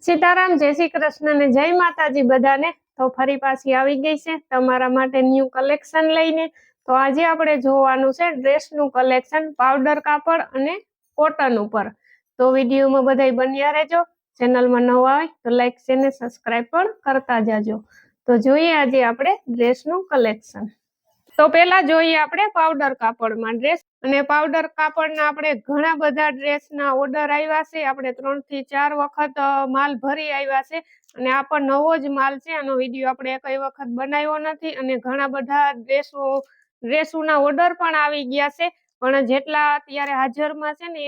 સીતારામ, જય શ્રી કૃષ્ણ ને જય માતાજી બધાને। તો ફરી પાછી આવી ગઈ છે તમારા માટે ન્યૂ કલેક્શન લઈને। તો આજે આપણે જોવાનું છે ડ્રેસનું કલેક્શન પાવડર કાપડ અને કોટન ઉપર। તો વિડીયોમાં બધાય બન્યા રહેજો। ચેનલમાં નવા હોય તો લાઈક શેર ને સબસ્ક્રાઇબ પણ કરતા જાજો। તો જોઈએ આજે આપણે ડ્રેસનું કલેક્શન। તો પહેલા જોઈએ આપણે પાવડર કાપડમાં ડ્રેસ અને પાવડર કાપડના આપણે ઘણા બધા ડ્રેસના ઓર્ડર આવ્યા છે। આપણે 3 થી 4 વખત માલ ભરી આવ્યા છે અને આ પણ નવો જ માલ છે। આનો વિડીયો આપણે કઈ વખત બનાવ્યો નથી અને ઘણા બધા ડ્રેસોના ઓર્ડર પણ આવી ગયા છે, પણ જેટલા અત્યારે હાજરમાં છે ને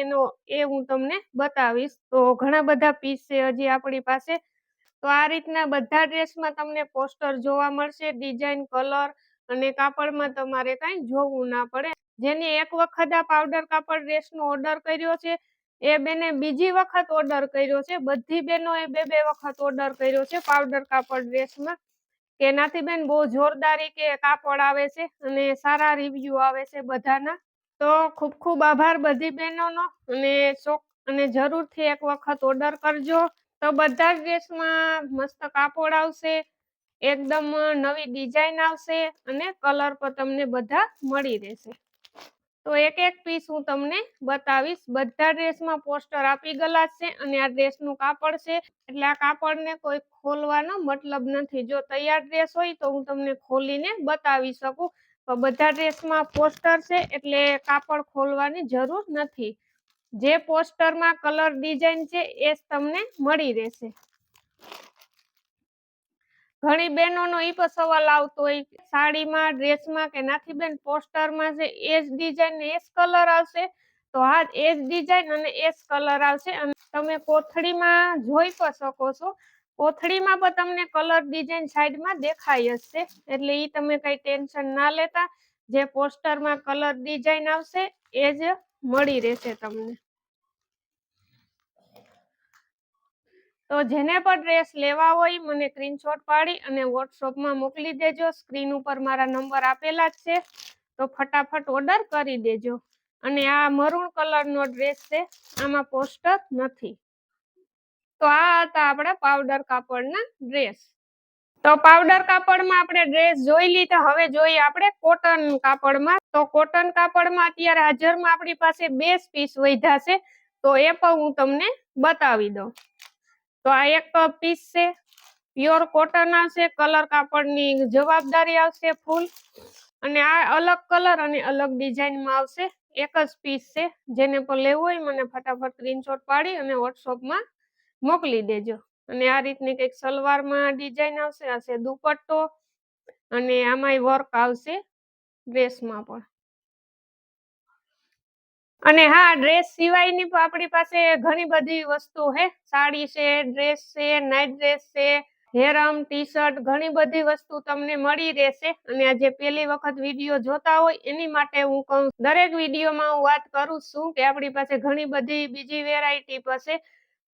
એ હું તમને બતાવીશ। તો ઘણા બધા પીસ છે હજી આપણી પાસે। તો આ રીતના બધા ડ્રેસમાં તમને પોસ્ટર જોવા મળશે, ડિઝાઇન, કલર અને કાપડમાં તમારે કાંઈ જોવું ના પડે। જેને એક વખત આ પાવડર કાપડ ડ્રેસનો ઓર્ડર કર્યો છે એ બેને બીજી વખત ઓર્ડર કર્યો છે। બધી બહેનોએ બે વખત ઓર્ડર કર્યો છે પાવડર કાપડ ડ્રેસમાં, કે નાથી બેન બહુ જોરદારી કે કાપડ આવે છે અને સારા રિવ્યુ આવે છે બધાના। તો ખૂબ ખૂબ આભાર બધી બહેનોનો અને જરૂરથી એક વખત ઓર્ડર કરજો। તો બધા ડ્રેસમાં મસ્ત કાપડ આવશે, એકદમ નવી ડિઝાઇન આવશે અને કલર પણ તમને બધા મળી રહેશે। તો એક એક પીસ હું તમને બતાવીશ। બધા ડ્રેસમાં પોસ્ટર આપી ગયેલા છે અને આ ડ્રેસનું કાપડ છે એટલે આ કાપડને કોઈ ખોલવાનો મતલબ નથી। જો તૈયાર ડ્રેસ હોય તો હું તમને ખોલીને બતાવી શકું, તો બધા ડ્રેસમાં પોસ્ટર છે એટલે કાપડ ખોલવાની જરૂર નથી। જે પોસ્ટરમાં કલર ડિઝાઇન છે એ જ તમને મળી રહેશે। ઘણી બહેનોનો એ પણ સવાલ આવતો હોય સાડીમાં, ડ્રેસમાં કે નાથી બેન પોસ્ટરમાં છે એ જ ડિઝાઇન ને એ જ કલર આવશે? તો હા, એ જ ડિઝાઇન અને એ જ કલર આવશે। અને તમે કોથળીમાં જોઈ પણ શકો છો, કોથળીમાં પણ તમને કલર ડિઝાઇન સાઈડમાં દેખાઈ હશે, એટલે એ તમે કઈ ટેન્શન ના લેતા। જે પોસ્ટરમાં કલર ડિઝાઇન આવશે એ જ મળી રહેશે તમને। તો જેને પણ ડ્રેસ લેવા હોય મને સ્ક્રીનશોટ પાડી અને વોટ્સઅપમાં મોકલી દેજો। સ્ક્રીન ઉપર મારા નંબર આપેલા જ છે, તો ફટાફટ ઓર્ડર કરી દેજો। અને આ મરૂન કલરનો ડ્રેસ છે, આમાં પોસ્ટર નથી। તો આ હતા આપણા પાવડર કાપડના ડ્રેસ। તો પાવડર કાપડમાં આપણે ડ્રેસ જોઈ લીધા, હવે જોઈએ આપણે કોટન કાપડમાં। તો કોટન કાપડમાં અત્યારે હાજરમાં આપણી પાસે 2 પીસ વધ્યા છે, તો એ પણ હું તમને બતાવી દઉં। તો આ એક પીસ છે, પ્યોર કોટન આવશે, કલર કાપડની જવાબદારી આવશે ફૂલ, અને આ અલગ કલર અને અલગ ડિઝાઇનમાં આવશે। એક જ પીસ છે, જેને પણ લેવું હોય મને ફટાફટ સ્ક્રીનશોટ પાડી અને વોટ્સઅપમાં મોકલી દેજો। અને આ રીતની કંઈક સલવારમાં ડિઝાઇન આવશે, આ છે દુપટ્ટો અને આમાંય વર્ક આવશે ડ્રેસમાં પણ। અને હા, ડ્રેસ સિવાયની પણ આપણી પાસે ઘણી બધી વસ્તુ છે। સાડી છે, ડ્રેસ છે, નાઇટ ડ્રેસ છે, હેરમ, ટી શર્ટ, ઘણી બધી વસ્તુ તમને મળી રહેશે। અને આ જે પહેલી વખત વિડીયો જોતા હોય એની માટે હું કહું, દરેક વિડીયોમાં હું વાત કરું છું કે આપણી પાસે ઘણી બધી બીજી વેરાયટી પણ છે।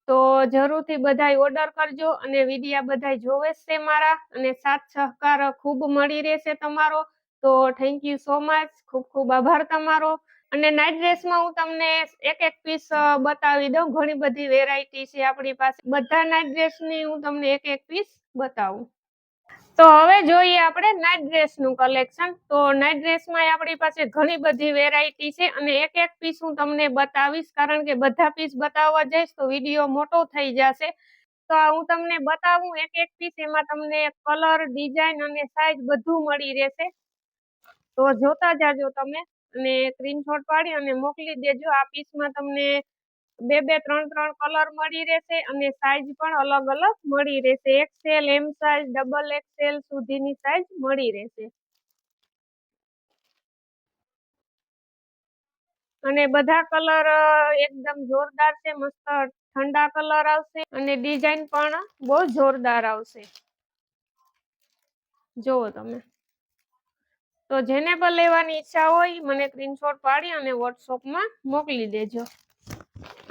તો જરૂરથી બધાય ઓર્ડર કરજો અને વિડીયા બધાય જોવે છે મારા, અને સાથ સહકાર ખૂબ મળી રહેશે તમારો। તો થેન્ક યુ સો મચ, ખૂબ ખૂબ આભાર તમારો। અને નાઇટ ડ્રેસમાં હું તમને એક એક પીસ બતાવી દઉં, ઘણી બધી વેરાયટી છે આપણી પાસે। બધા નાઇટ ડ્રેસની હું તમને એક એક પીસ બતાવું। તો હવે જોઈએ આપણે નાઇટ ડ્રેસનું કલેક્શન। તો નાઇટ ડ્રેસમાં આપણી પાસે ઘણી બધી વેરાયટી છે અને એક એક પીસ હું તમને બતાવીશ, કારણ કે બધા પીસ બતાવવા જઈશ તો વિડીયો મોટો થઈ જશે। તો હું તમને બતાવું એક એક પીસ, એમાં તમને કલર, ડિઝાઇન અને સાઈઝ બધું મળી રહેશે। તો જોતા જાજો તમે અને સ્ક્રીનશોટ પાડી અને મોકલી દેજો। આ પીસમાં તમને 2 3 કલર મળી રહેશે અને સાઈઝ પણ અલગ અલગ મળી રહેશે। XL, M size, double XL સુધીની સાઈઝ મળી રહેશે। અને બધા કલર એકદમ જોરદાર છે, મસ્ત ઠંડા કલર આવશે અને ડિઝાઇન પણ બહુ જોરદાર આવશે। જોવો તમે। તો જેને પણ લેવાની ઈચ્છા હોય મને સ્ક્રીનશોટ પાડી અને વોટ્સઅપમાં મોકલી દેજો।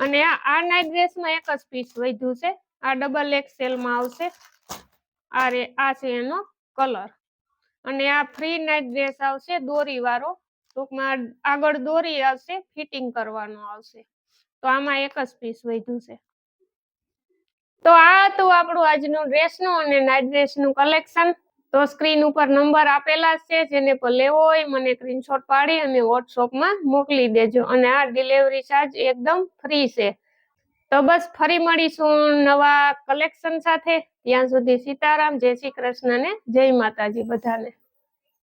અને આ નાઇટ ડ્રેસમાં એક જ પીસ વધ્યું છે, આ ડબલ XL માં આવશે। આ છે એનો કલર, અને આ ફ્રી નાઇટ ડ્રેસ આવશે દોરી વાળો, ટૂંકમાં આગળ દોરી આવશે, ફિટિંગ કરવાનો આવશે। તો આમાં એક જ પીસ વધ્યું છે। તો આ હતું આપણું આજનું ડ્રેસનું અને નાઇટ ડ્રેસનું કલેક્શન. તો સ્ક્રીન ઉપર નંબર આપેલા છે, જેને પર લેવો હોય મને સ્ક્રીનશોટ પાડી અને વોટ્સઅપમાં મોકલી દેજો. અને આ ડિલિવરી ચાર્જ એકદમ ફ્રી છે. તો બસ ફરી મળીશું નવા કલેક્શન સાથે. ત્યાં સુધી સીતારામ, જય શ્રી કૃષ્ણ ને જય માતાજી બધાને.